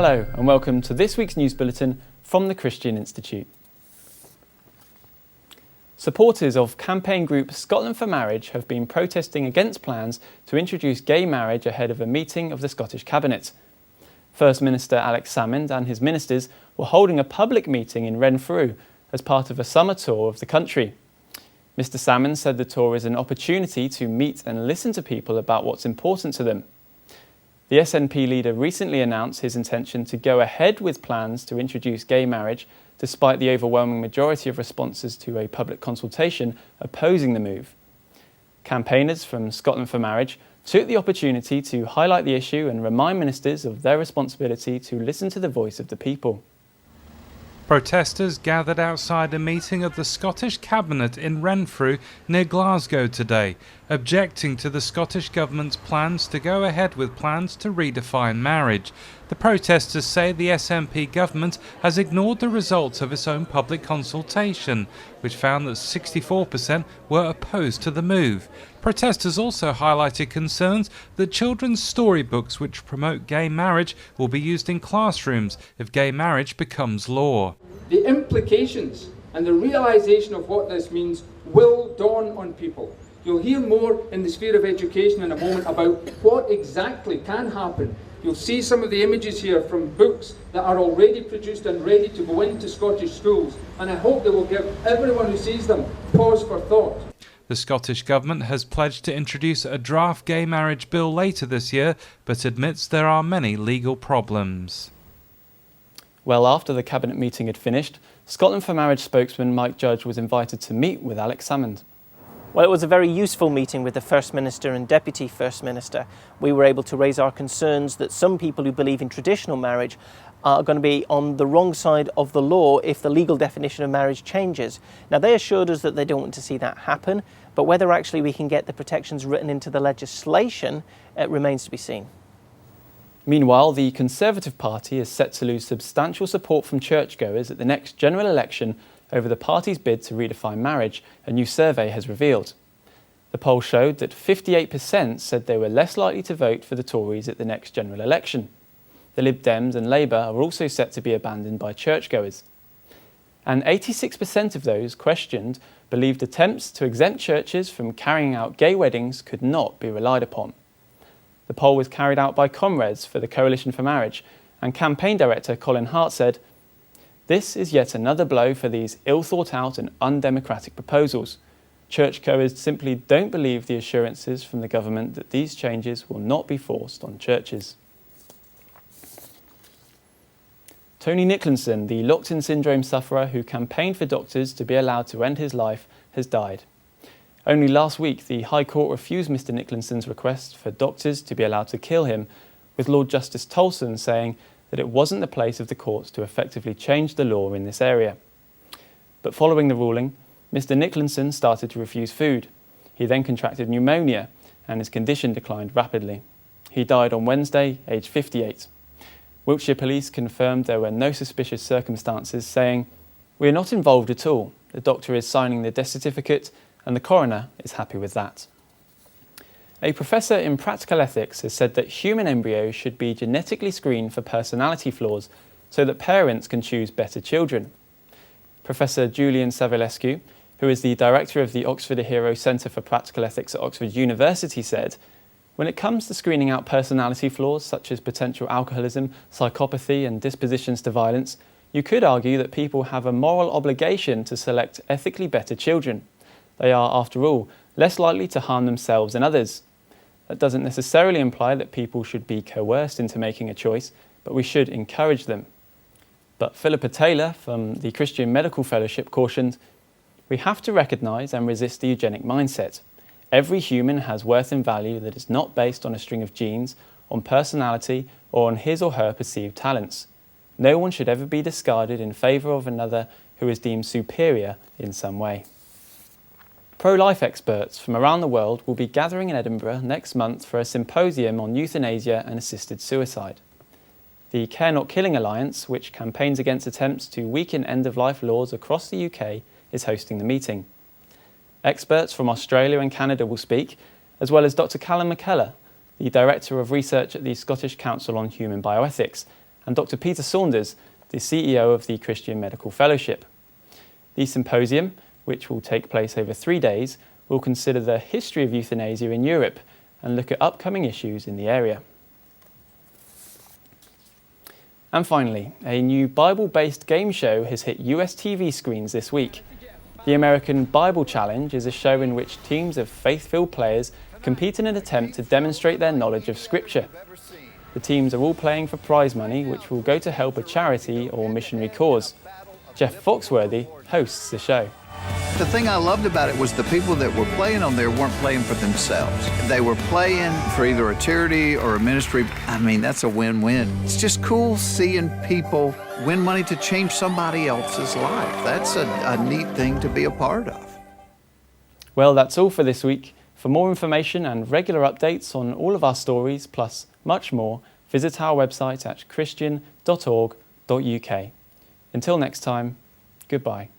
Hello and welcome to this week's news bulletin from the Christian Institute. Supporters of campaign group Scotland for Marriage have been protesting against plans to introduce gay marriage ahead of a meeting of the Scottish Cabinet. First Minister Alex Salmond and his ministers were holding a public meeting in Renfrew as part of a summer tour of the country. Mr Salmond said the tour is an opportunity to meet and listen to people about what's important to them. The SNP leader recently announced his intention to go ahead with plans to introduce gay marriage, despite the overwhelming majority of responses to a public consultation opposing the move. Campaigners from Scotland for Marriage took the opportunity to highlight the issue and remind ministers of their responsibility to listen to the voice of the people. Protesters gathered outside a meeting of the Scottish Cabinet in Renfrew near Glasgow today, objecting to the Scottish Government's plans to go ahead with plans to redefine marriage. The protesters say the SNP government has ignored the results of its own public consultation, which found that 64% were opposed to the move. Protesters also highlighted concerns that children's storybooks which promote gay marriage will be used in classrooms if gay marriage becomes law. The implications and the realisation of what this means will dawn on people. You'll hear more in the sphere of education in a moment about what exactly can happen. You'll see some of the images here from books that are already produced and ready to go into Scottish schools, and I hope they will give everyone who sees them pause for thought. The Scottish Government has pledged to introduce a draft gay marriage bill later this year, but admits there are many legal problems. Well, after the Cabinet meeting had finished, Scotland for Marriage spokesman Mike Judge was invited to meet with Alex Salmond. Well, it was a very useful meeting with the First Minister and Deputy First Minister. We were able to raise our concerns that some people who believe in traditional marriage are going to be on the wrong side of the law if the legal definition of marriage changes. Now, they assured us that they don't want to see that happen, but whether actually we can get the protections written into the legislation remains to be seen. Meanwhile, the Conservative Party is set to lose substantial support from churchgoers at the next general election over the party's bid to redefine marriage, a new survey has revealed. The poll showed that 58% said they were less likely to vote for the Tories at the next general election. The Lib Dems and Labour are also set to be abandoned by churchgoers. And 86% of those questioned believed attempts to exempt churches from carrying out gay weddings could not be relied upon. The poll was carried out by Comrades for the Coalition for Marriage, and campaign director Colin Hart said, "This is yet another blow for these ill-thought-out and undemocratic proposals. Churchgoers simply don't believe the assurances from the government that these changes will not be forced on churches." Tony Nicklinson, the locked-in syndrome sufferer who campaigned for doctors to be allowed to end his life, has died. Only last week, the High Court refused Mr Nicklinson's request for doctors to be allowed to kill him, with Lord Justice Tolson saying that it wasn't the place of the courts to effectively change the law in this area. But following the ruling, Mr Nicklinson started to refuse food. He then contracted pneumonia and his condition declined rapidly. He died on Wednesday, aged 58. Wiltshire Police confirmed there were no suspicious circumstances, saying, "We are not involved at all. The doctor is signing the death certificate and the coroner is happy with that." A professor in practical ethics has said that human embryos should be genetically screened for personality flaws so that parents can choose better children. Professor Julian Savulescu, who is the director of the Oxford Hero Centre for Practical Ethics at Oxford University, said, "When it comes to screening out personality flaws such as potential alcoholism, psychopathy and dispositions to violence, you could argue that people have a moral obligation to select ethically better children. They are, after all, less likely to harm themselves and others. That doesn't necessarily imply that people should be coerced into making a choice, but we should encourage them." But Philippa Taylor from the Christian Medical Fellowship cautioned, "We have to recognise and resist the eugenic mindset. Every human has worth and value that is not based on a string of genes, on personality, or on his or her perceived talents. No one should ever be discarded in favour of another who is deemed superior in some way." ProLife experts from around the world will be gathering in Edinburgh next month for a symposium on euthanasia and assisted suicide. The Care Not Killing Alliance, which campaigns against attempts to weaken end-of-life laws across the UK, is hosting the meeting. Experts from Australia and Canada will speak, as well as Dr Callum McKellar, the Director of Research at the Scottish Council on Human Bioethics, and Dr. Peter Saunders, the CEO of the Christian Medical Fellowship. The symposium, which will take place over 3 days, will consider the history of euthanasia in Europe and look at upcoming issues in the area. And finally, a new Bible-based game show has hit US TV screens this week. The American Bible Challenge is a show in which teams of faith-filled players compete in an attempt to demonstrate their knowledge of Scripture. The teams are all playing for prize money, which will go to help a charity or missionary cause. Jeff Foxworthy hosts the show. The thing I loved about it was the people that were playing on there weren't playing for themselves. They were playing for either a charity or a ministry. I mean, that's a win-win. It's just cool seeing people win money to change somebody else's life. That's a neat thing to be a part of. Well, that's all for this week. For more information and regular updates on all of our stories, plus much more, visit our website at christian.org.uk. Until next time, goodbye.